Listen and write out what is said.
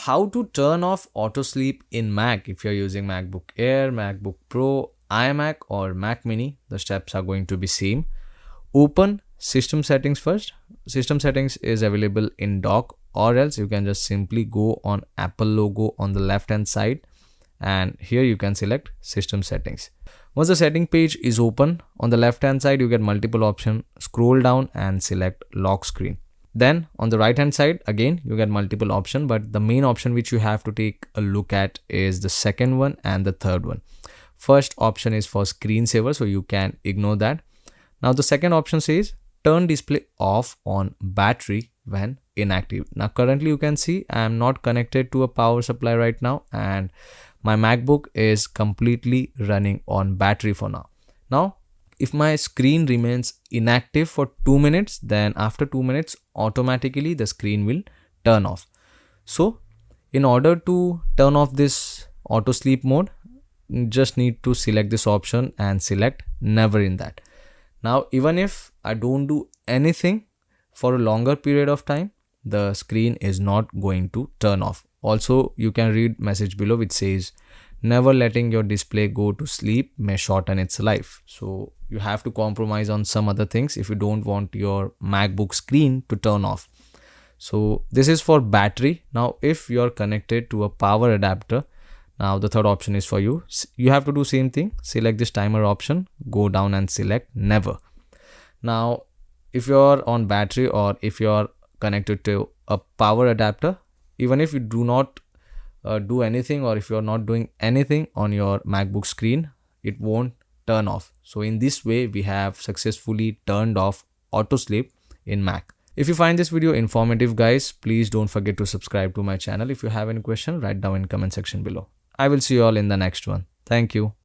how to turn off auto sleep in Mac. If you're using MacBook Air, MacBook Pro, iMac or Mac Mini, the steps are going to be same. Open system settings first. System settings is available in dock, or else you can just simply go on Apple logo on the left hand side, and here you can select system settings. Once the setting page is open, on the left hand side you get multiple options. Scroll down and select lock screen. Then on the right hand side again you get multiple options, but the main option which you have to take a look at is the second one and the third one. First option is for screensaver, so you can ignore that. Now the second option says turn display off on battery when inactive. Now currently you can see I am not connected to a power supply right now, and my MacBook is completely running on battery for now. Now if my screen remains inactive for 2 minutes, then after 2 minutes automatically the screen will turn off. So in order to turn off this auto sleep mode, you just need to select this option and select never in that. Now even if I don't do anything for a longer period of time, the screen is not going to turn off. Also you can read message below which says never letting your display go to sleep may shorten its life. So you have to compromise on some other things if you don't want your MacBook screen to turn off. So this is for battery. Now if you're connected to a power adapter, now the third option is for you. You have to do same thing. Select this timer option, go down and select never. Now if you're on battery or if you're connected to a power adapter, even if you do not do anything, or if you're not doing anything on your MacBook screen, it won't turn off. So in this way we have successfully turned off auto sleep in Mac. If you find this video informative guys, please don't forget to subscribe to my channel. If you have any question, write down in comment section below. I will see you all in the next one. Thank you.